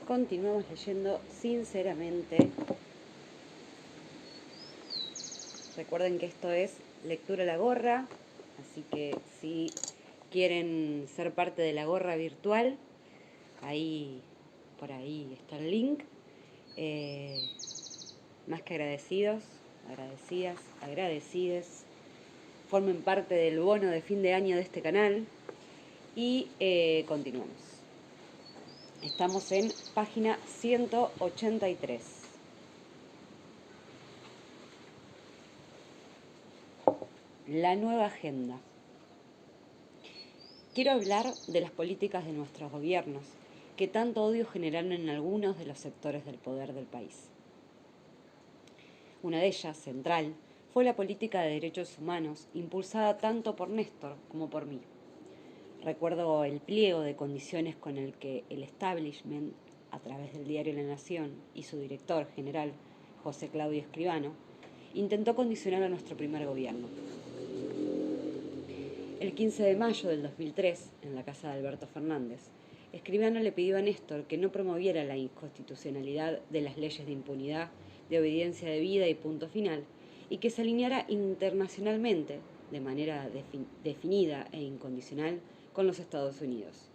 Continuamos leyendo Sinceramente. Recuerden que esto es lectura a la gorra, así que si quieren ser parte de la gorra virtual, por ahí está el link. Más que agradecidos, agradecidas, agradecides, formen parte del bono de fin de año de este canal y continuamos. Estamos en página 183. La nueva agenda. Quiero hablar de las políticas de nuestros gobiernos, que tanto odio generaron en algunos de los sectores del poder del país. Una de ellas, central, fue la política de derechos humanos, impulsada tanto por Néstor como por mí. Recuerdo el pliego de condiciones con el que el establishment, a través del diario La Nación y su director general, José Claudio Escribano, intentó condicionar a nuestro primer gobierno. El 15 de mayo del 2003, en la casa de Alberto Fernández, Escribano le pidió a Néstor que no promoviera la inconstitucionalidad de las leyes de impunidad, de obediencia debida y punto final, y que se alineara internacionalmente, de manera definida e incondicional, con los Estados Unidos.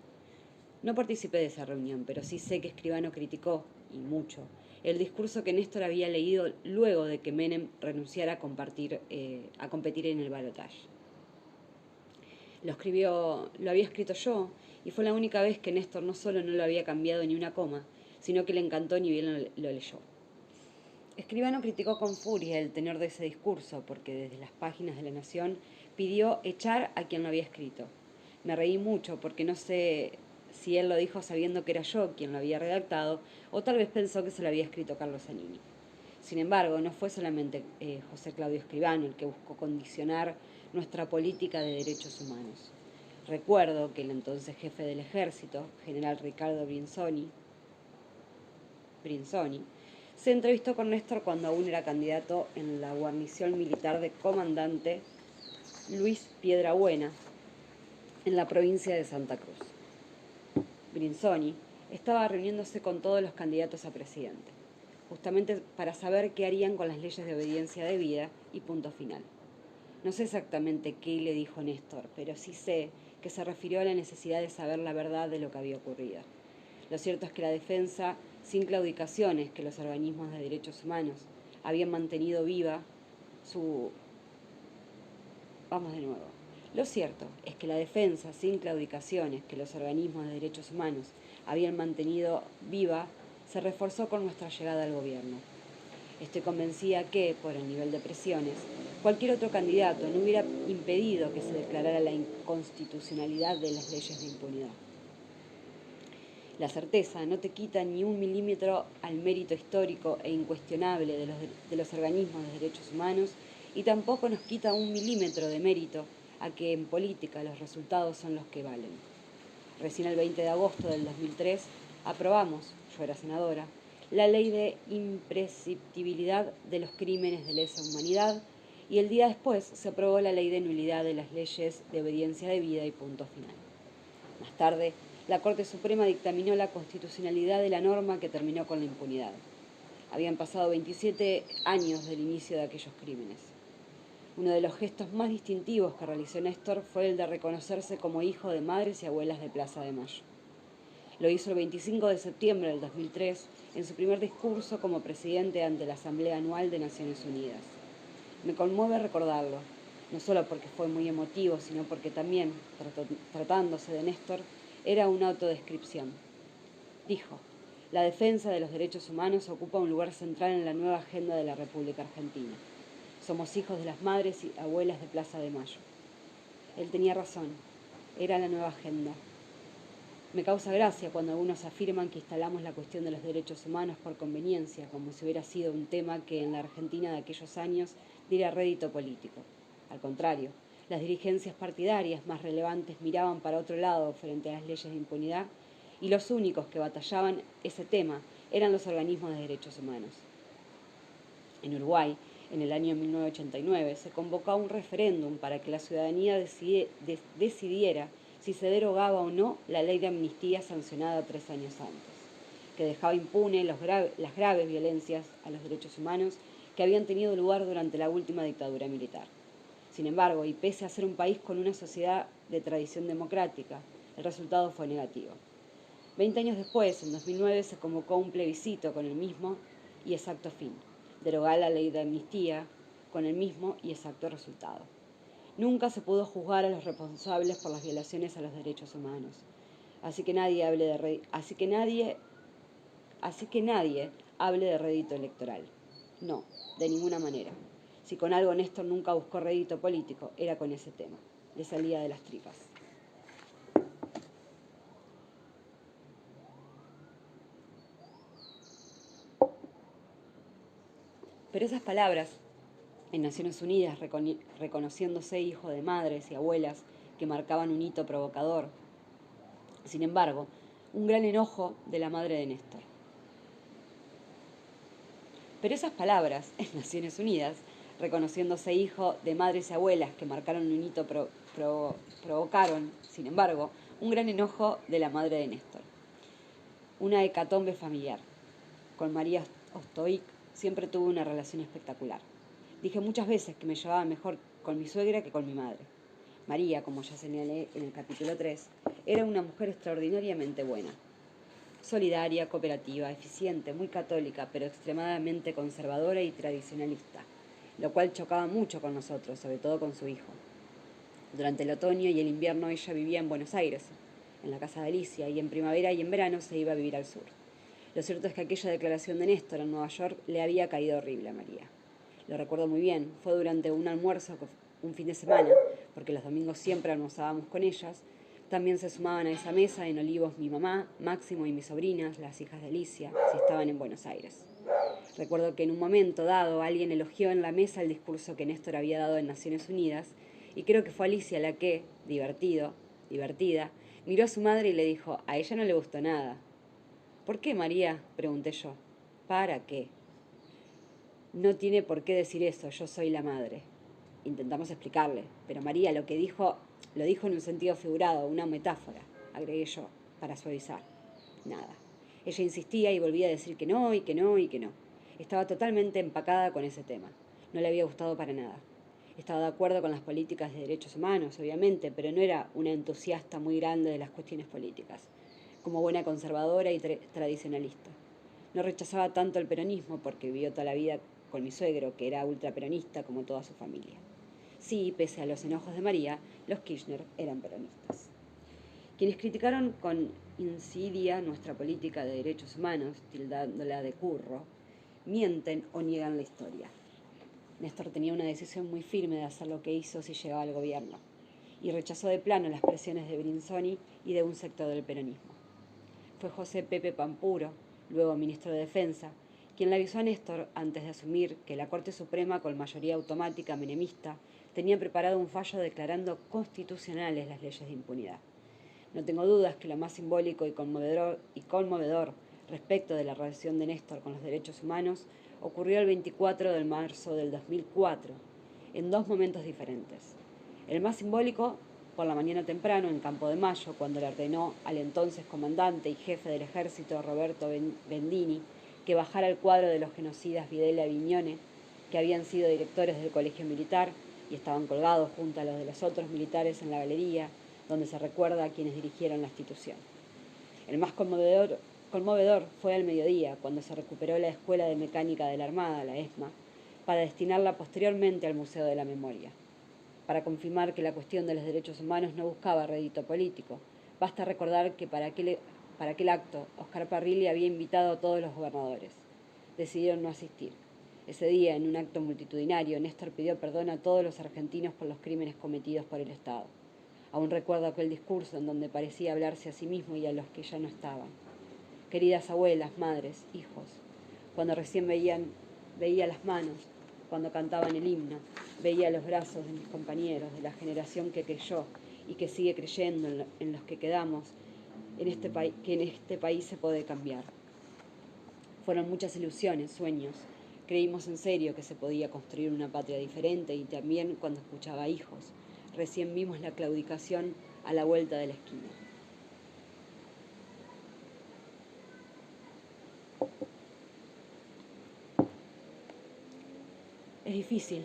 No participé de esa reunión, pero sí sé que Escribano criticó, y mucho, el discurso que Néstor había leído luego de que Menem renunciara a competir en el balotaje. Lo había escrito yo, y fue la única vez que Néstor no solo no lo había cambiado ni una coma, sino que le encantó ni bien lo leyó. Escribano criticó con furia el tenor de ese discurso, porque desde las páginas de La Nación pidió echar a quien lo había escrito. Me reí mucho porque no sé si él lo dijo sabiendo que era yo quien lo había redactado, o tal vez pensó que se lo había escrito Carlos Zanini. Sin embargo, no fue solamente José Claudio Escribano el que buscó condicionar nuestra política de derechos humanos. Recuerdo que el entonces jefe del ejército, general Ricardo Brinsoni, se entrevistó con Néstor cuando aún era candidato en la guarnición militar de comandante Luis Piedrabuena, en la provincia de Santa Cruz. Brinsoni estaba reuniéndose con todos los candidatos a presidente, justamente para saber qué harían con las leyes de obediencia debida y punto final. No sé exactamente qué le dijo Néstor, pero sí sé que se refirió a la necesidad de saber la verdad de lo que había ocurrido. Lo cierto es que la defensa, sin claudicaciones que los organismos de derechos humanos habían mantenido viva su... Vamos de nuevo. Lo cierto es que la defensa, sin claudicaciones que los organismos de derechos humanos habían mantenido viva, se reforzó con nuestra llegada al gobierno. Estoy convencida que, por el nivel de presiones, cualquier otro candidato no hubiera impedido que se declarara la inconstitucionalidad de las leyes de impunidad. La certeza no te quita ni un milímetro al mérito histórico e incuestionable de los organismos de derechos humanos, y tampoco nos quita un milímetro de mérito a que en política los resultados son los que valen. Recién el 20 de agosto del 2003 aprobamos, yo era senadora, la ley de imprescriptibilidad de los crímenes de lesa humanidad, y el día después se aprobó la ley de nulidad de las leyes de obediencia debida y punto final. Más tarde, la Corte Suprema dictaminó la constitucionalidad de la norma que terminó con la impunidad. Habían pasado 27 años del inicio de aquellos crímenes. Uno de los gestos más distintivos que realizó Néstor fue el de reconocerse como hijo de madres y abuelas de Plaza de Mayo. Lo hizo el 25 de septiembre del 2003 en su primer discurso como presidente ante la Asamblea Anual de Naciones Unidas. Me conmueve recordarlo, no solo porque fue muy emotivo, sino porque también, tratándose de Néstor, era una autodescripción. Dijo: la defensa de los derechos humanos ocupa un lugar central en la nueva agenda de la República Argentina. Somos hijos de las madres y abuelas de Plaza de Mayo. Él tenía razón, era la nueva agenda. Me causa gracia cuando algunos afirman que instalamos la cuestión de los derechos humanos por conveniencia, como si hubiera sido un tema que en la Argentina de aquellos años diera rédito político. Al contrario, las dirigencias partidarias más relevantes miraban para otro lado frente a las leyes de impunidad, y los únicos que batallaban ese tema eran los organismos de derechos humanos. En Uruguay, en el año 1989, se convocó a un referéndum para que la ciudadanía decidiera si se derogaba o no la ley de amnistía sancionada 3 años antes. que dejaba impune las graves violencias a los derechos humanos que habían tenido lugar durante la última dictadura militar. Sin embargo, y pese a ser un país con una sociedad de tradición democrática, el resultado fue negativo. 20 años después, en 2009, se convocó un plebiscito con el mismo y exacto fin, derogar la ley de amnistía con el mismo y exacto resultado. Nunca se pudo juzgar a los responsables por las violaciones a los derechos humanos. Así que nadie hable de rédito electoral. No, de ninguna manera. Si con algo Néstor nunca buscó rédito político, era con ese tema. Le salía de las tripas. Pero esas palabras, en Naciones Unidas, reconociéndose hijo de madres y abuelas que marcaban un hito provocador. Sin embargo, un gran enojo de la madre de Néstor. Pero esas palabras, en Naciones Unidas, reconociéndose hijo de madres y abuelas que marcaron un hito provocaron, sin embargo, un gran enojo de la madre de Néstor. Una hecatombe familiar. Con María Ostoic siempre tuve una relación espectacular. Dije muchas veces que me llevaba mejor con mi suegra que con mi madre. María, como ya señalé en el capítulo 3, era una mujer extraordinariamente buena. Solidaria, cooperativa, eficiente, muy católica, pero extremadamente conservadora y tradicionalista, lo cual chocaba mucho con nosotros, sobre todo con su hijo. Durante el otoño y el invierno ella vivía en Buenos Aires, en la casa de Alicia, y en primavera y en verano se iba a vivir al sur. Lo cierto es que aquella declaración de Néstor en Nueva York le había caído horrible a María. Lo recuerdo muy bien, fue durante un almuerzo, un fin de semana, porque los domingos siempre almorzábamos con ellas. También se sumaban a esa mesa en Olivos mi mamá, Máximo y mis sobrinas, las hijas de Alicia, si estaban en Buenos Aires. Recuerdo que en un momento dado alguien elogió en la mesa el discurso que Néstor había dado en Naciones Unidas, y creo que fue Alicia la que, divertida, miró a su madre y le dijo: a ella no le gustó nada. ¿Por qué, María?, pregunté yo. ¿Para qué? No tiene por qué decir eso, yo soy la madre. Intentamos explicarle, pero María lo dijo en un sentido figurado, una metáfora, agregué yo, para suavizar. Nada. Ella insistía y volvía a decir que no, y que no, y que no. Estaba totalmente empacada con ese tema. No le había gustado para nada. Estaba de acuerdo con las políticas de derechos humanos, obviamente, pero no era una entusiasta muy grande de las cuestiones políticas, como buena conservadora y tradicionalista. No rechazaba tanto el peronismo porque vivió toda la vida con mi suegro, que era ultraperonista como toda su familia. Sí, pese a los enojos de María, los Kirchner eran peronistas. Quienes criticaron con insidia nuestra política de derechos humanos, tildándola de curro, mienten o niegan la historia. Néstor tenía una decisión muy firme de hacer lo que hizo si llegaba al gobierno, y rechazó de plano las presiones de Brinsoni y de un sector del peronismo. Fue José Pepe Pampuro, luego ministro de Defensa, quien le avisó a Néstor, antes de asumir, que la Corte Suprema, con mayoría automática menemista, tenía preparado un fallo declarando constitucionales las leyes de impunidad. No tengo dudas que lo más simbólico y conmovedor respecto de la relación de Néstor con los derechos humanos ocurrió el 24 de marzo del 2004, en dos momentos diferentes. El más simbólico, por la mañana temprano, en Campo de Mayo, cuando le ordenó al entonces comandante y jefe del ejército, Roberto Bendini, que bajara el cuadro de los genocidas Videla y Viñone, que habían sido directores del colegio militar y estaban colgados junto a los de los otros militares en la galería, donde se recuerda a quienes dirigieron la institución. El más conmovedor fue al mediodía, cuando se recuperó la Escuela de Mecánica de la Armada, la ESMA, para destinarla posteriormente al Museo de la Memoria. Para confirmar que la cuestión de los derechos humanos no buscaba rédito político, basta recordar que para aquel acto Oscar Parrilli había invitado a todos los gobernadores. Decidieron no asistir. Ese día, en un acto multitudinario, Néstor pidió perdón a todos los argentinos por los crímenes cometidos por el Estado. Aún recuerdo aquel discurso en donde parecía hablarse a sí mismo y a los que ya no estaban. Queridas abuelas, madres, hijos, cuando recién veía las manos, cuando cantaban el himno, veía los brazos de mis compañeros, de la generación que creyó y que sigue creyendo en los que quedamos, que en este país se puede cambiar. Fueron muchas ilusiones, sueños. Creímos en serio que se podía construir una patria diferente y también cuando escuchaba hijos. Recién vimos la claudicación a la vuelta de la esquina. Es difícil,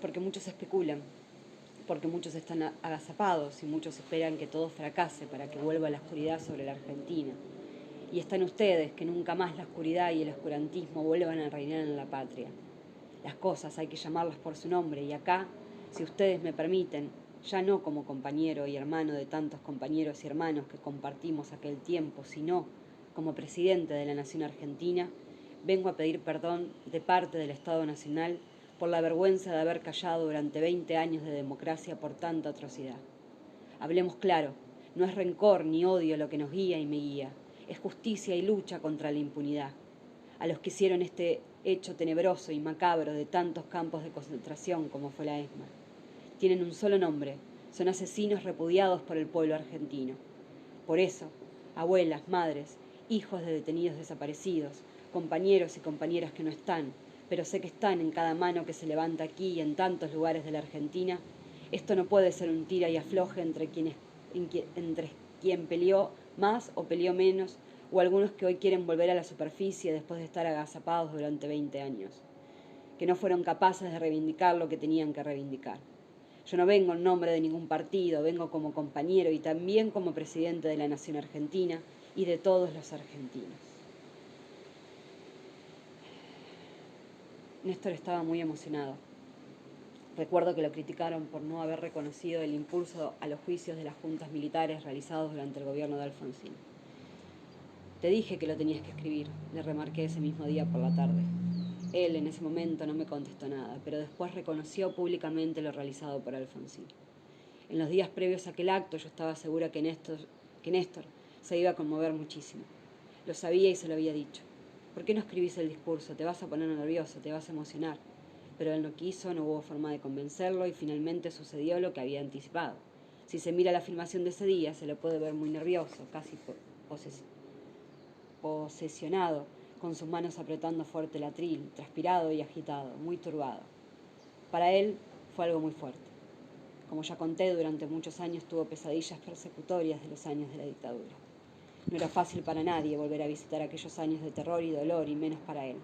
porque muchos especulan, porque muchos están agazapados y muchos esperan que todo fracase para que vuelva la oscuridad sobre la Argentina. Y están ustedes, que nunca más la oscuridad y el oscurantismo vuelvan a reinar en la patria. Las cosas hay que llamarlas por su nombre, y acá, si ustedes me permiten, ya no como compañero y hermano de tantos compañeros y hermanos que compartimos aquel tiempo, sino como presidente de la Nación Argentina, vengo a pedir perdón de parte del Estado Nacional por la vergüenza de haber callado durante 20 años de democracia por tanta atrocidad. Hablemos claro, no es rencor ni odio lo que nos guía y me guía, es justicia y lucha contra la impunidad. A los que hicieron este hecho tenebroso y macabro de tantos campos de concentración como fue la ESMA. Tienen un solo nombre, son asesinos repudiados por el pueblo argentino. Por eso, abuelas, madres, hijos de detenidos desaparecidos, compañeros y compañeras que no están, pero sé que están en cada mano que se levanta aquí y en tantos lugares de la Argentina, esto no puede ser un tira y afloje entre quien peleó más o peleó menos, o algunos que hoy quieren volver a la superficie después de estar agazapados durante 20 años, que no fueron capaces de reivindicar lo que tenían que reivindicar. Yo no vengo en nombre de ningún partido, vengo como compañero y también como presidente de la Nación Argentina y de todos los argentinos. Néstor estaba muy emocionado. Recuerdo que lo criticaron por no haber reconocido el impulso a los juicios de las juntas militares realizados durante el gobierno de Alfonsín. Te dije que lo tenías que escribir, le remarqué ese mismo día por la tarde. Él en ese momento no me contestó nada, pero después reconoció públicamente lo realizado por Alfonsín. En los días previos a aquel acto yo estaba segura que Néstor se iba a conmover muchísimo. Lo sabía y se lo había dicho. ¿Por qué no escribís el discurso? Te vas a poner nervioso, te vas a emocionar. Pero él no quiso, no hubo forma de convencerlo y finalmente sucedió lo que había anticipado. Si se mira la filmación de ese día, se lo puede ver muy nervioso, casi posesionado, con sus manos apretando fuerte el atril, transpirado y agitado, muy turbado. Para él fue algo muy fuerte. Como ya conté, durante muchos años tuvo pesadillas persecutorias de los años de la dictadura. No era fácil para nadie volver a visitar aquellos años de terror y dolor, y menos para él.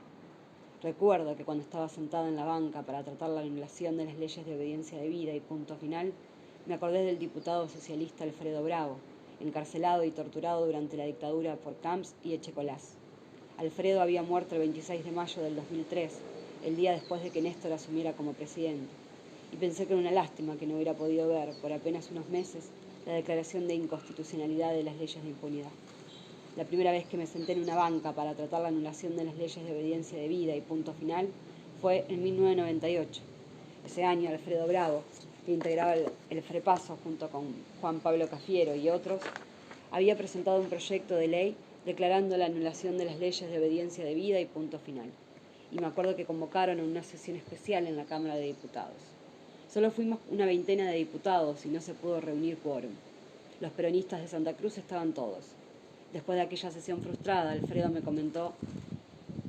Recuerdo que cuando estaba sentada en la banca para tratar la anulación de las leyes de obediencia debida y punto final, me acordé del diputado socialista Alfredo Bravo, encarcelado y torturado durante la dictadura por Camps y Echecolás. Alfredo había muerto el 26 de mayo del 2003, el día después de que Néstor asumiera como presidente, y pensé que era una lástima que no hubiera podido ver, por apenas unos meses, la declaración de inconstitucionalidad de las leyes de impunidad. La primera vez que me senté en una banca para tratar la anulación de las leyes de obediencia debida y punto final fue en 1998. Ese año Alfredo Bravo, que integraba el FREPASO junto con Juan Pablo Cafiero y otros, había presentado un proyecto de ley declarando la anulación de las leyes de obediencia debida y punto final. Y me acuerdo que convocaron a una sesión especial en la Cámara de Diputados. Solo fuimos una veintena de diputados y no se pudo reunir quórum. Los peronistas de Santa Cruz estaban todos. Después de aquella sesión frustrada, Alfredo me comentó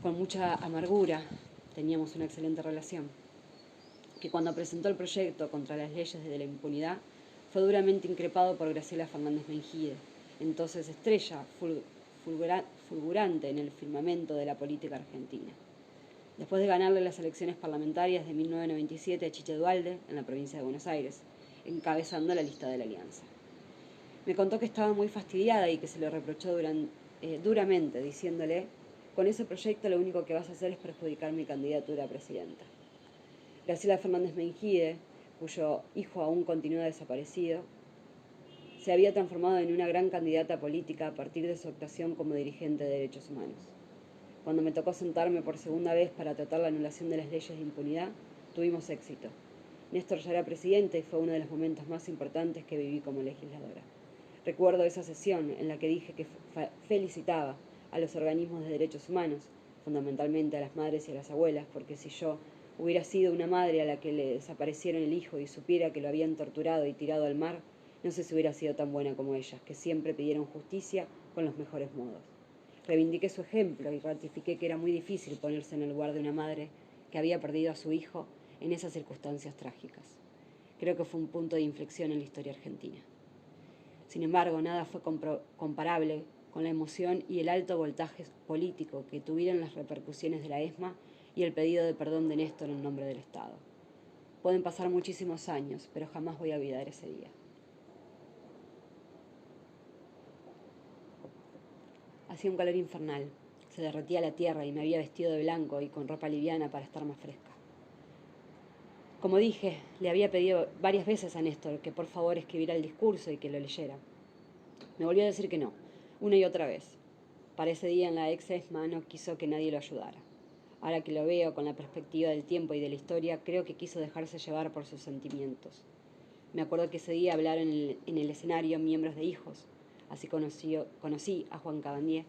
con mucha amargura, teníamos una excelente relación, que cuando presentó el proyecto contra las leyes de la impunidad, fue duramente increpado por Graciela Fernández Mengíe, entonces estrella fulgurante en el firmamento de la política argentina. Después de ganarle las elecciones parlamentarias de 1997 a Chiche Duhalde, en la provincia de Buenos Aires, encabezando la lista de la Alianza. Me contó que estaba muy fastidiada y que se lo reprochó duramente, diciéndole: con ese proyecto lo único que vas a hacer es perjudicar mi candidatura a presidenta. Graciela Fernández Mengíe, cuyo hijo aún continúa desaparecido, se había transformado en una gran candidata política a partir de su actuación como dirigente de derechos humanos. Cuando me tocó sentarme por segunda vez para tratar la anulación de las leyes de impunidad, tuvimos éxito. Néstor ya era presidente y fue uno de los momentos más importantes que viví como legisladora. Recuerdo esa sesión en la que dije que felicitaba a los organismos de derechos humanos, fundamentalmente a las madres y a las abuelas, porque si yo hubiera sido una madre a la que le desaparecieron el hijo y supiera que lo habían torturado y tirado al mar, no sé si hubiera sido tan buena como ellas, que siempre pidieron justicia con los mejores modos. Reivindiqué su ejemplo y ratifiqué que era muy difícil ponerse en el lugar de una madre que había perdido a su hijo en esas circunstancias trágicas. Creo que fue un punto de inflexión en la historia argentina. Sin embargo, nada fue comparable con la emoción y el alto voltaje político que tuvieron las repercusiones de la ESMA y el pedido de perdón de Néstor en nombre del Estado. Pueden pasar muchísimos años, pero jamás voy a olvidar ese día. Hacía un calor infernal, se derretía la tierra y me había vestido de blanco y con ropa liviana para estar más fresca. Como dije, le había pedido varias veces a Néstor que por favor escribiera el discurso y que lo leyera. Me volvió a decir que no, una y otra vez. Para ese día en la ex ESMA no quiso que nadie lo ayudara. Ahora que lo veo con la perspectiva del tiempo y de la historia, creo que quiso dejarse llevar por sus sentimientos. Me acuerdo que ese día hablaron en el escenario miembros de Hijos. Así conocí a Juan Cabandier.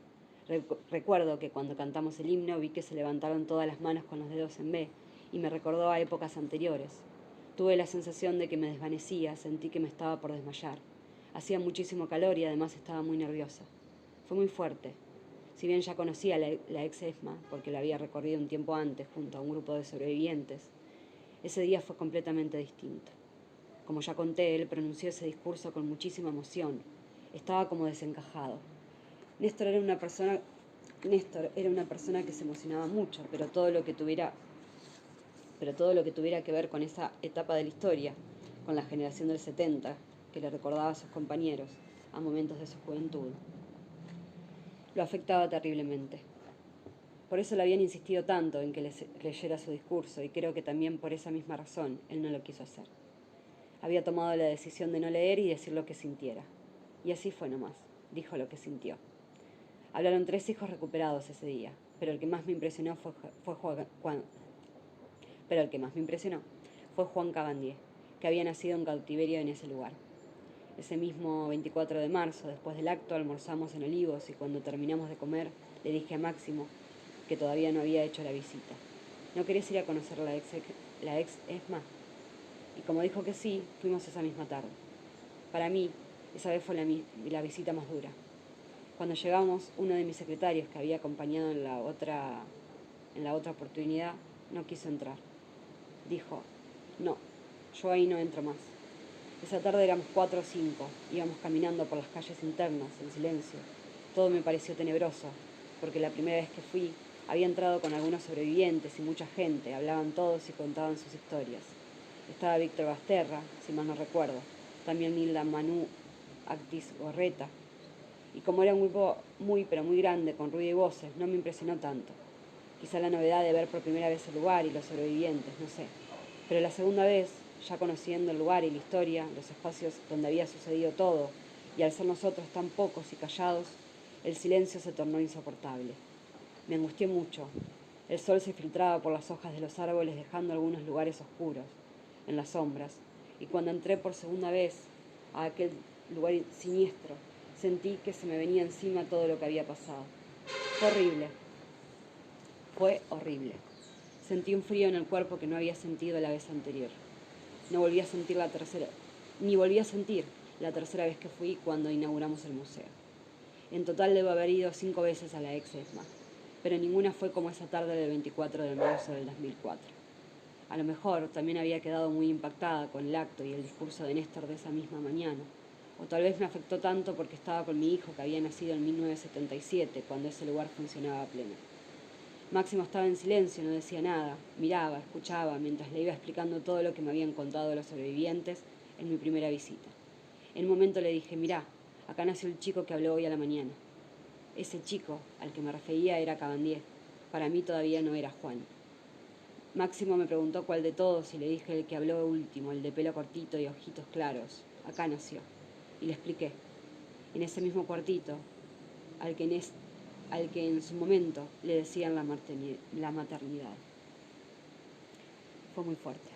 Recuerdo que cuando cantamos el himno vi que se levantaron todas las manos con los dedos en B y me recordó a épocas anteriores. Tuve la sensación de que me desvanecía, sentí que me estaba por desmayar. Hacía muchísimo calor y además estaba muy nerviosa. Fue muy fuerte. Si bien ya conocía la ex ESMA, porque la había recorrido un tiempo antes junto a un grupo de sobrevivientes, ese día fue completamente distinto. Como ya conté, él pronunció ese discurso con muchísima emoción. Estaba como desencajado. Néstor era una persona que se emocionaba mucho, pero todo lo que tuviera que ver con esa etapa de la historia, con la generación del 70, que le recordaba a sus compañeros, a momentos de su juventud, lo afectaba terriblemente. Por eso le habían insistido tanto en que leyera su discurso, y creo que también por esa misma razón él no lo quiso hacer. Había tomado la decisión de no leer y decir lo que sintiera. Y así fue nomás, dijo lo que sintió. Hablaron 3 hijos recuperados ese día, pero el que más me impresionó fue Juan Cabandier, que había nacido en cautiverio en ese lugar. Ese mismo 24 de marzo, después del acto, almorzamos en Olivos y cuando terminamos de comer le dije a Máximo que todavía no había hecho la visita. ¿No querés ir a conocer la ex ESMA? Y como dijo que sí, fuimos esa misma tarde. Para mí, esa vez fue la visita más dura. Cuando llegamos, uno de mis secretarios que había acompañado en la otra oportunidad no quiso entrar. Dijo, no, yo ahí no entro más. Esa tarde éramos 4 o 5, íbamos caminando por las calles internas, en silencio. Todo me pareció tenebroso, porque la primera vez que fui había entrado con algunos sobrevivientes y mucha gente, hablaban todos y contaban sus historias. Estaba Víctor Basterra, si mal no recuerdo, también Nilda Manú Actis Gorreta. Y como era un grupo muy grande, con ruido y voces, no me impresionó tanto. Quizá la novedad de ver por primera vez el lugar y los sobrevivientes, no sé. Pero la segunda vez, ya conociendo el lugar y la historia, los espacios donde había sucedido todo, y al ser nosotros tan pocos y callados, el silencio se tornó insoportable. Me angustié mucho. El sol se filtraba por las hojas de los árboles dejando algunos lugares oscuros, en las sombras, y cuando entré por segunda vez a aquel lugar siniestro, sentí que se me venía encima todo lo que había pasado. Fue horrible. Sentí un frío en el cuerpo que no había sentido la vez anterior. Ni volví a sentir la tercera vez que fui cuando inauguramos el museo. En total debo haber ido 5 veces a la ex ESMA, pero ninguna fue como esa tarde del 24 de marzo del 2004. A lo mejor también había quedado muy impactada con el acto y el discurso de Néstor de esa misma mañana, o tal vez me afectó tanto porque estaba con mi hijo que había nacido en 1977, cuando ese lugar funcionaba a pleno. Máximo estaba en silencio, no decía nada, miraba, escuchaba, mientras le iba explicando todo lo que me habían contado los sobrevivientes en mi primera visita. En un momento le dije, mirá, acá nació el chico que habló hoy a la mañana. Ese chico al que me refería era Cabandier. Para mí todavía no era Juan. Máximo me preguntó cuál de todos y le dije el que habló último, el de pelo cortito y ojitos claros. Acá nació. Y le expliqué. En ese mismo cuartito, al que en su momento le decían la maternidad. Fue muy fuerte.